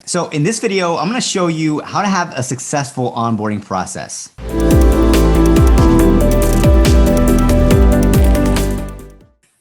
So in this video, I'm going to show you how to have a successful onboarding process.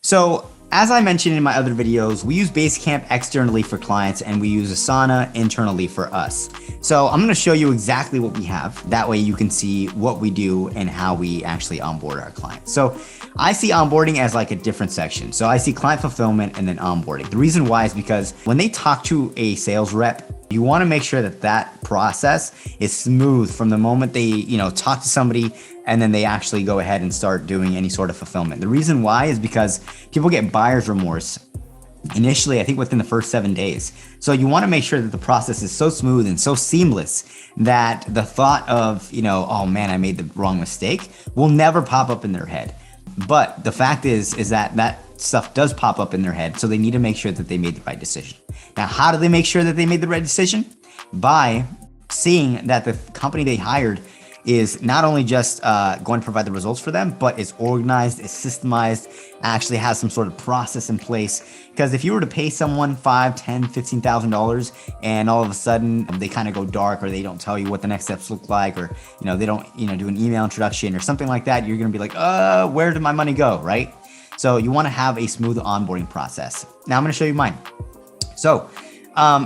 So as I mentioned in my other videos, we use Basecamp externally for clients and we use Asana internally for us. So I'm going to show you exactly what we have. That way you can see what we do and how we actually onboard our clients. So I see onboarding as like a different section. So I see client fulfillment and then onboarding. The reason why is because when they talk to a sales rep, you want to make sure that that process is smooth from the moment they, talk to somebody and then they actually go ahead and start doing any sort of fulfillment. The reason why is because people get buyer's remorse initially, I think within the first 7 days. So you want to make sure that the process is so smooth and so seamless that the thought of, oh man, I made the wrong mistake will never pop up in their head. But the fact is that stuff does pop up in their head. So they need to make sure that they made the right decision. Now, how do they make sure that they made the right decision? By seeing that the company they hired is not only just going to provide the results for them, but is organized, is systemized, actually has some sort of process in place. Because if you were to pay someone $5,000, $10,000, $15,000 and all of a sudden they kind of go dark or they don't tell you what the next steps look like, or they don't do an email introduction or something like that, you're going to be like, where did my money go, right? So you want to have a smooth onboarding process. Now I'm going to show you mine. So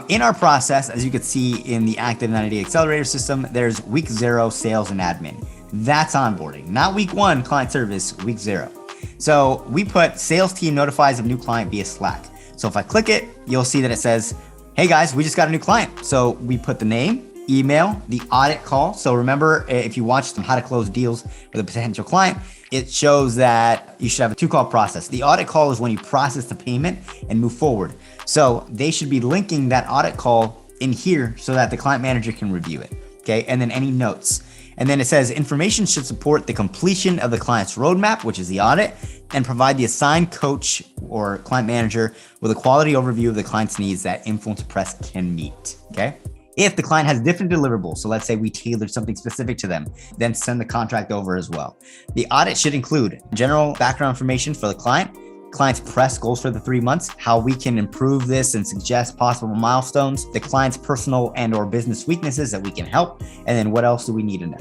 in our process, as you can see in the Active 90-Day Accelerator system, there's week 0 sales and admin. That's onboarding, not week 1 client service, week 0. So we put sales team notifies of new client via Slack. So if I click it, you'll see that it says, hey guys, we just got a new client. So we put the name, email, the audit call. So remember, if you watched how to close deals with a potential client, it shows that you should have a 2-call process. The audit call is when you process the payment and move forward. So they should be linking that audit call in here so that the client manager can review it. Okay. And then any notes. And then it says information should support the completion of the client's roadmap, which is the audit, and provide the assigned coach or client manager with a quality overview of the client's needs that Influence Press can meet. Okay. If the client has different deliverables, so let's say we tailored something specific to them, then send the contract over as well. The audit should include general background information for the client, client's press goals for the 3 months, how we can improve this and suggest possible milestones, the client's personal and or business weaknesses that we can help, and then what else do we need to know?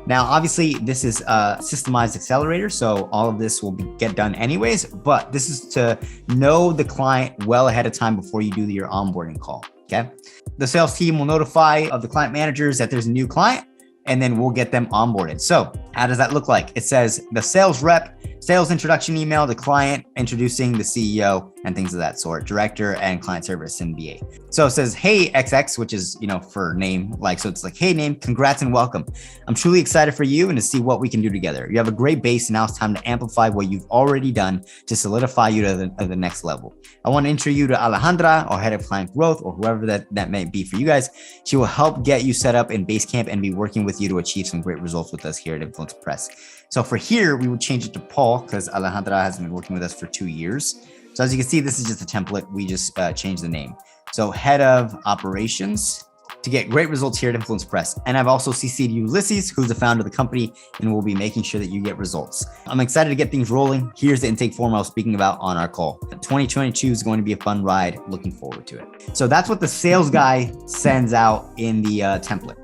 Now, obviously, this is a systemized accelerator, so all of this will get done anyways, but this is to know the client well ahead of time before you do your onboarding call, okay? The sales team will notify of the client managers that there's a new client, and then we'll get them onboarded. So how does that look like? It says the sales rep, sales introduction email, the client introducing the CEO and things of that sort, director and client service and BA. So it says, hey, XX, which is, for name, so it's like, hey name, congrats and welcome. I'm truly excited for you and to see what we can do together. You have a great base and now it's time to amplify what you've already done to solidify you to the next level. I want to intro you to Alejandra, our head of client growth, or whoever that may be for you guys. She will help get you set up in Basecamp and be working with you to achieve some great results with us here at Influence Press. So for here, we would change it to Paul because Alejandra has been working with us for 2 years. So as you can see, this is just a template. We just changed the name. So head of operations to get great results here at Influence Press. And I've also CC'd Ulyses, who's the founder of the company, and we'll be making sure that you get results. I'm excited to get things rolling. Here's the intake form I was speaking about on our call. 2022 is going to be a fun ride. Looking forward to it. So that's what the sales guy sends out in the template.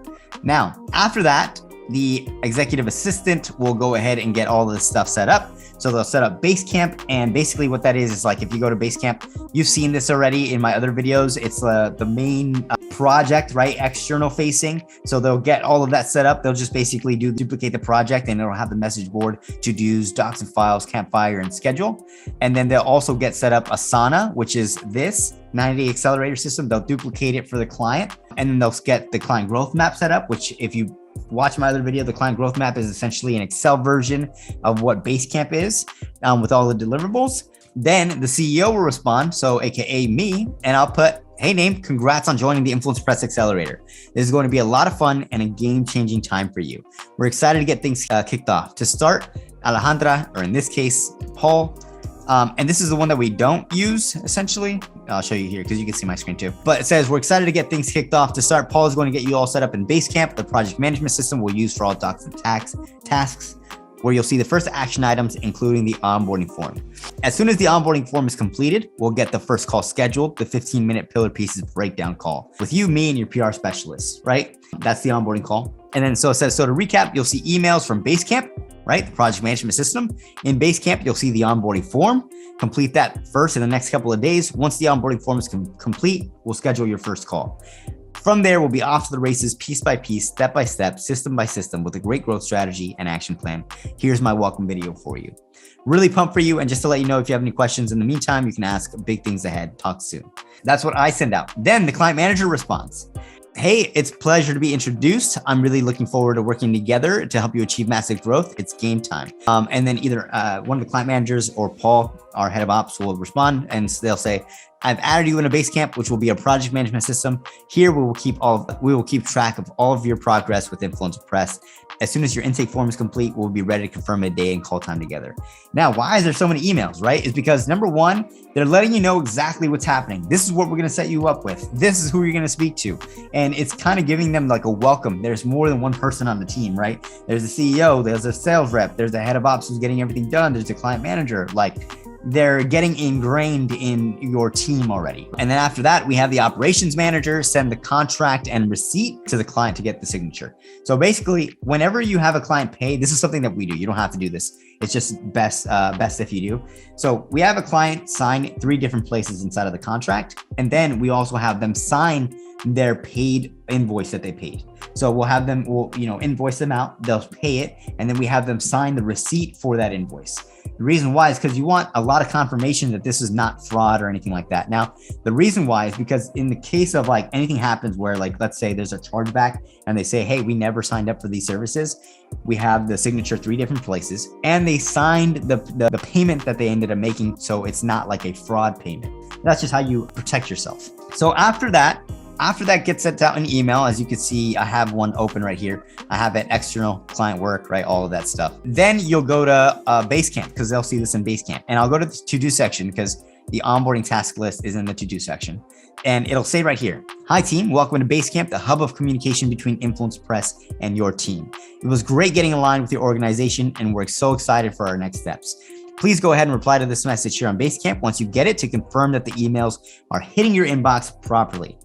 Now, after that, the executive assistant will go ahead and get all of this stuff set up. So they'll set up Basecamp, and basically what that is like if you go to Basecamp, you've seen this already in my other videos. It's the main project, right? External facing. So they'll get all of that set up. They'll just basically duplicate the project, and it'll have the message board, to-dos, docs and files, campfire, and schedule. And then they'll also get set up Asana, which is this 90-day accelerator system. They'll duplicate it for the client, and then they'll get the client growth map set up, which if you watch my other video, the client growth map is essentially an Excel version of what Basecamp is with all the deliverables. Then the CEO will respond, so AKA me, and I'll put, hey name, congrats on joining the Influence Press Accelerator. This is going to be a lot of fun and a game-changing time for you. We're excited to get things kicked off. To start, Alejandra, or in this case, Paul, and this is the one that we don't use, essentially. I'll show you here because you can see my screen too. But it says, we're excited to get things kicked off. To start, Paul is going to get you all set up in Basecamp, the project management system we'll use for all docs and tasks. where you'll see the first action items, including the onboarding form. As soon as the onboarding form is completed, we'll get the first call scheduled, the 15-minute pillar pieces breakdown call with you, me, and your PR specialist, right? That's the onboarding call. And then so it says, so to recap, you'll see emails from Basecamp, right? The project management system. In Basecamp, you'll see the onboarding form. Complete that first in the next couple of days. Once the onboarding form is complete, we'll schedule your first call. From there, we'll be off to the races, piece by piece, step by step, system by system, with a great growth strategy and action plan. Here's my welcome video for you. Really pumped for you. And just to let you know, if you have any questions in the meantime, you can ask. Big things ahead. Talk soon. That's what I send out. Then the client manager responds. Hey, it's a pleasure to be introduced. I'm really looking forward to working together to help you achieve massive growth. It's game time. And then either one of the client managers or Paul, our head of ops, will respond and they'll say, I've added you in a Basecamp, which will be a project management system. Here we will keep track of all of your progress with Influencer Press. As soon as your intake form is complete, we'll be ready to confirm a day and call time together. Now, why is there so many emails, right? It's because number one, they're letting you know exactly what's happening. This is what we're going to set you up with. This is who you're going to speak to. And it's kind of giving them like a welcome. There's more than one person on the team, right? There's a CEO, there's a sales rep, there's a head of ops who's getting everything done. There's a client manager. Like, they're getting ingrained in your team already. And then after that, we have the operations manager send the contract and receipt to the client to get the signature. So basically, whenever you have a client pay, this is something that we do. You don't have to do this. It's just best if you do. So we have a client sign 3 different places inside of the contract. And then we also have them sign their paid invoice that they paid. So we'll invoice them out, they'll pay it, and then we have them sign the receipt for that invoice. The reason why is because you want a lot of confirmation that this is not fraud or anything like that. Now, the reason why is because in the case of like anything happens where like, let's say there's a chargeback and they say, hey, we never signed up for these services. We have the signature 3 different places and they signed the payment that they ended up making. So it's not like a fraud payment. That's just how you protect yourself. So after that gets sent out an email. As you can see, I have one open right here. I have an external client work, right? All of that stuff. Then you'll go to Basecamp because they'll see this in Basecamp. And I'll go to the to-do section because the onboarding task list is in the to-do section. And it'll say right here, hi team, welcome to Basecamp, the hub of communication between Influencer Press and your team. It was great getting aligned with your organization and we're so excited for our next steps. Please go ahead and reply to this message here on Basecamp once you get it to confirm that the emails are hitting your inbox properly.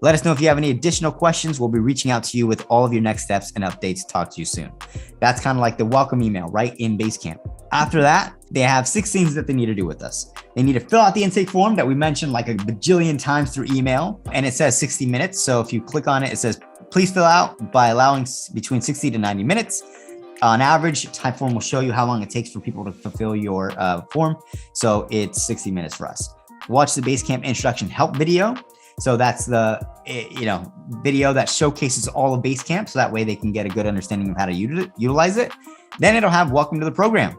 Let us know if you have any additional questions. We'll be reaching out to you with all of your next steps and updates. Talk to you soon. That's kind of like the welcome email, right, in Basecamp. After that, they have 6 things that they need to do with us. They need to fill out the intake form that we mentioned like a bajillion times through email, and it says 60 minutes. So if you click on it, it says, please fill out by allowing between 60 to 90 minutes. On average, Typeform will show you how long it takes for people to fulfill your form. So it's 60 minutes for us. Watch the Basecamp introduction help video. So that's the video that showcases all of Basecamp. So that way they can get a good understanding of how to utilize it. Then it'll have welcome to the program.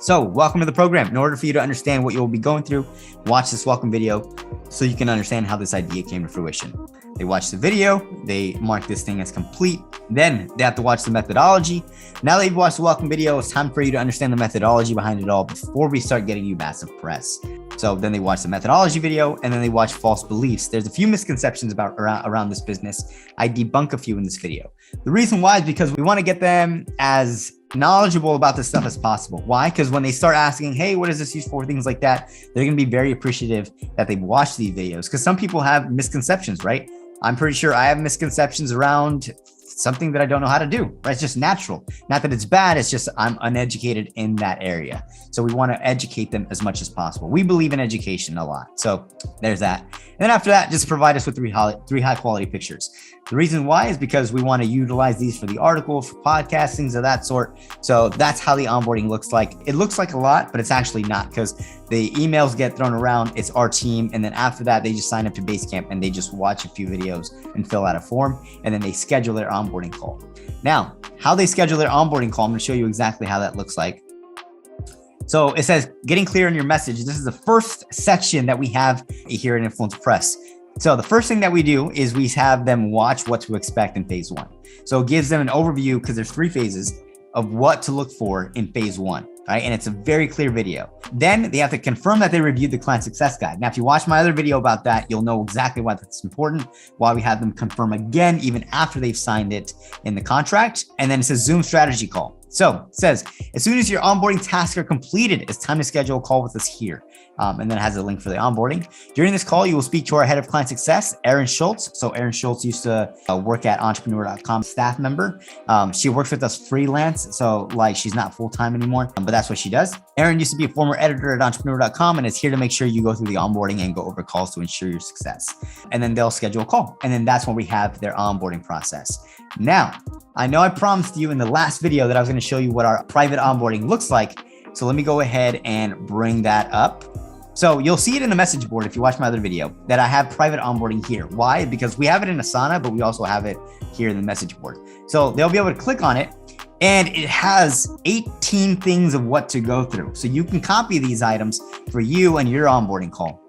So welcome to the program. In order for you to understand what you'll be going through, watch this welcome video so you can understand how this idea came to fruition. They watch the video, they mark this thing as complete. Then they have to watch the methodology. Now that you've watched the welcome video, it's time for you to understand the methodology behind it all before we start getting you massive press. So then they watch the methodology video and then they watch false beliefs. There's a few misconceptions around this business. I debunk a few in this video. The reason why is because we want to get them as knowledgeable about this stuff as possible. Why? Because when they start asking, hey, what is this used for? Things like that, they're going to be very appreciative that they've watched these videos because some people have misconceptions, right? I'm pretty sure I have misconceptions around something that I don't know how to do, right? It's just natural. Not that it's bad, it's just I'm uneducated in that area. So we want to educate them as much as possible. We believe in education a lot. So there's that. And then after that, just provide us with three high quality pictures. The reason why is because we want to utilize these for the article, for podcasts, things of that sort. So that's how the onboarding looks like. It looks like a lot, but it's actually not because the emails get thrown around. It's our team. And then after that, they just sign up to Basecamp and they just watch a few videos and fill out a form. And then they schedule their onboarding call. Now, how they schedule their onboarding call, I'm going to show you exactly how that looks like. So it says getting clear on your message. This is the first section that we have here in Influencer Press. So the first thing that we do is we have them watch what to expect in phase 1. So it gives them an overview because there's 3 phases of what to look for in phase 1, right? And it's a very clear video. Then they have to confirm that they reviewed the client success guide. Now, if you watch my other video about that, you'll know exactly why that's important, why we have them confirm again, even after they've signed it in the contract. And then it says Zoom strategy call. So it says, as soon as your onboarding tasks are completed, it's time to schedule a call with us here. And then it has a link for the onboarding. During this call, you will speak to our head of client success, Erin Schultz. So Erin Schultz used to work at entrepreneur.com, staff member. She works with us freelance. So like she's not full-time anymore, but that's what she does. Erin used to be a former editor at entrepreneur.com and is here to make sure you go through the onboarding and go over calls to ensure your success. And then they'll schedule a call. And then that's when we have their onboarding process. Now, I know I promised you in the last video that I was going to show you what our private onboarding looks like. So let me go ahead and bring that up. So you'll see it in the message board if you watch my other video that I have private onboarding here. Why? Because we have it in Asana, but we also have it here in the message board. So they'll be able to click on it and it has 18 things of what to go through. So you can copy these items for you and your onboarding call.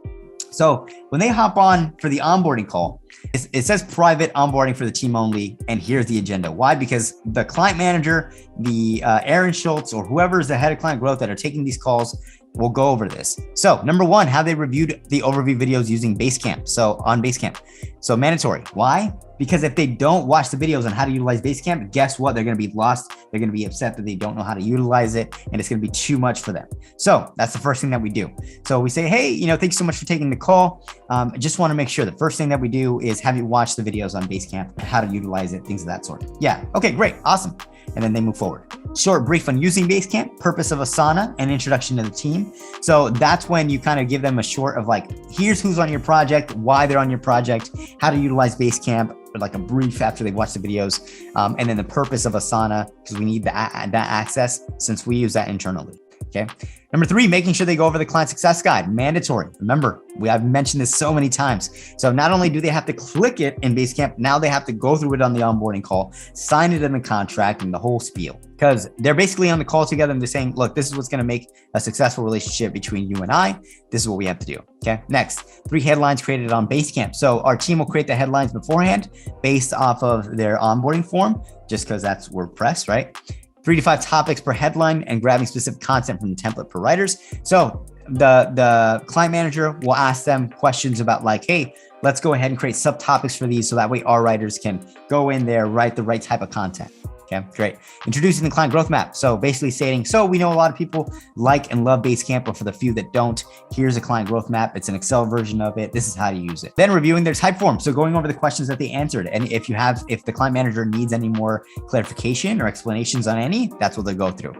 So when they hop on for the onboarding call, it says private onboarding for the team only. And here's the agenda. Why? Because the client manager, the Erin Schultz, or whoever is the head of client growth that are taking these calls, will go over this. So number one, have they reviewed the overview videos using Basecamp? So on Basecamp. So mandatory. Why? Because if they don't watch the videos on how to utilize Basecamp, guess what? They're going to be lost. They're going to be upset that they don't know how to utilize it, and it's going to be too much for them. So that's the first thing that we do. So we say, hey, thanks so much for taking the call. I just want to make sure the first thing that we do is have you watch the videos on Basecamp, how to utilize it, things of that sort. Yeah. Okay, great. Awesome. And then they move forward. Short brief on using Basecamp, purpose of Asana, and introduction to the team. So that's when you kind of give them a short of like, here's who's on your project, why they're on your project, how to utilize Basecamp, or like a brief after they've watched the videos. And then the purpose of Asana, because we need that access since we use that internally. Okay. Number three, making sure they go over the client success guide, mandatory. Remember, I've mentioned this so many times. So not only do they have to click it in Basecamp, now they have to go through it on the onboarding call, sign it in the contract and the whole spiel, because they're basically on the call together and they're saying, look, this is what's going to make a successful relationship between you and I. This is what we have to do. Okay. Next, 3 headlines created on Basecamp. So our team will create the headlines beforehand based off of their onboarding form, just because that's WordPress, right? 3 to 5 topics per headline and grabbing specific content from the template per writers. So the client manager will ask them questions about like, hey, let's go ahead and create subtopics for these so that way our writers can go in there, write the right type of content. Okay, great. Introducing the client growth map. So basically stating, so we know a lot of people like and love Basecamp, but for the few that don't, here's a client growth map. It's an Excel version of it. This is how to use it. Then reviewing their Typeform. So going over the questions that they answered. And if the client manager needs any more clarification or explanations on any, that's what they go through.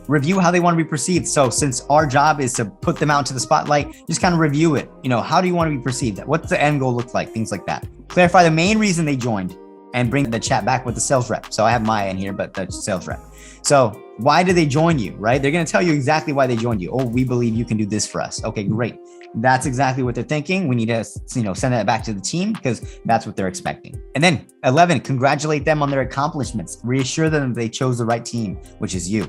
Review how they want to be perceived. So since our job is to put them out into the spotlight, just kind of review it. How do you want to be perceived? What's the end goal look like? Things like that. Clarify the main reason they joined and bring the chat back with the sales rep. So I have Maya in here, but the sales rep. So why did they join you, right? They're going to tell you exactly why they joined you. Oh, we believe you can do this for us. Okay, great. That's exactly what they're thinking. We need to, send that back to the team because that's what they're expecting. And then 11, congratulate them on their accomplishments. Reassure them that they chose the right team, which is you.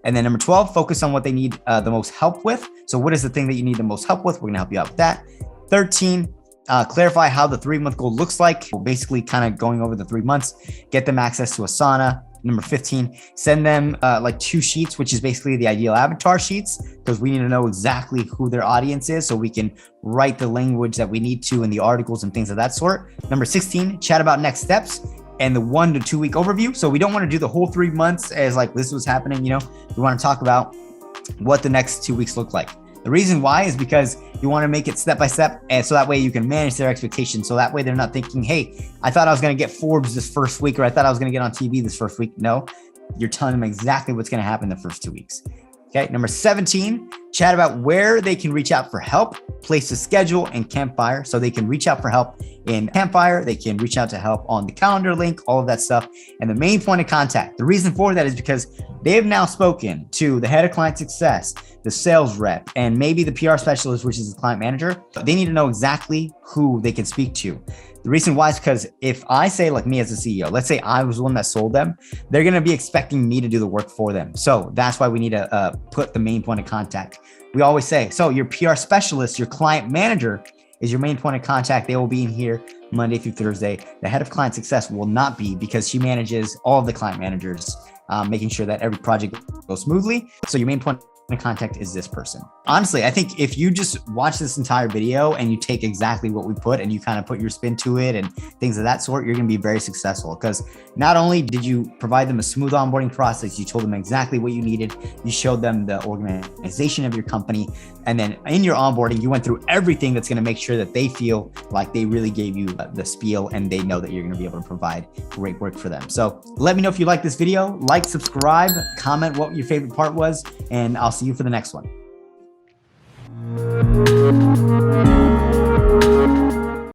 And then number 12, focus on what they need the most help with. So what is the thing that you need the most help with? We're going to help you out with that. 13, clarify how the 3-month goal looks like. We're basically kind of going over the 3 months, get them access to Asana. Number 15, send them like 2 sheets, which is basically the ideal avatar sheets, because we need to know exactly who their audience is so we can write the language that we need to in the articles and things of that sort. Number 16, chat about next steps and the 1 to 2 week overview. So we don't want to do the whole 3 months as like this was happening. We want to talk about what the next 2 weeks look like. The reason why is because you want to make it step by step, and so that way you can manage their expectations. So that way they're not thinking, hey, I thought I was going to get Forbes this first week, or I thought I was going to get on TV this first week. No, you're telling them exactly what's going to happen the first 2 weeks. Okay. Number 17, chat about where they can reach out for help, place to schedule, and Campfire. So they can reach out for help in Campfire. They can reach out to help on the calendar link, all of that stuff. And the main point of contact. The reason for that is because they have now spoken to the head of client success, the sales rep, and maybe the PR specialist, which is the client manager. They need to know exactly who they can speak to. The reason why is because if I say, like me as a CEO, let's say I was the one that sold them, they're going to be expecting me to do the work for them. So that's why we need to put the main point of contact. We always say, so your PR specialist, your client manager is your main point of contact. They will be in here Monday through Thursday. The head of client success will not be, because she manages all of the client managers, making sure that every project goes smoothly. So your main point of contact is this person. Honestly, I think if you just watch this entire video and you take exactly what we put and you kind of put your spin to it and things of that sort, you're going to be very successful, because not only did you provide them a smooth onboarding process, you told them exactly what you needed, you showed them the organization of your company, and then in your onboarding, you went through everything that's going to make sure that they feel like they really gave you the spiel and they know that you're going to be able to provide great work for them. So let me know if you like this video, like, subscribe, comment what your favorite part was, and I'll see you for the next one.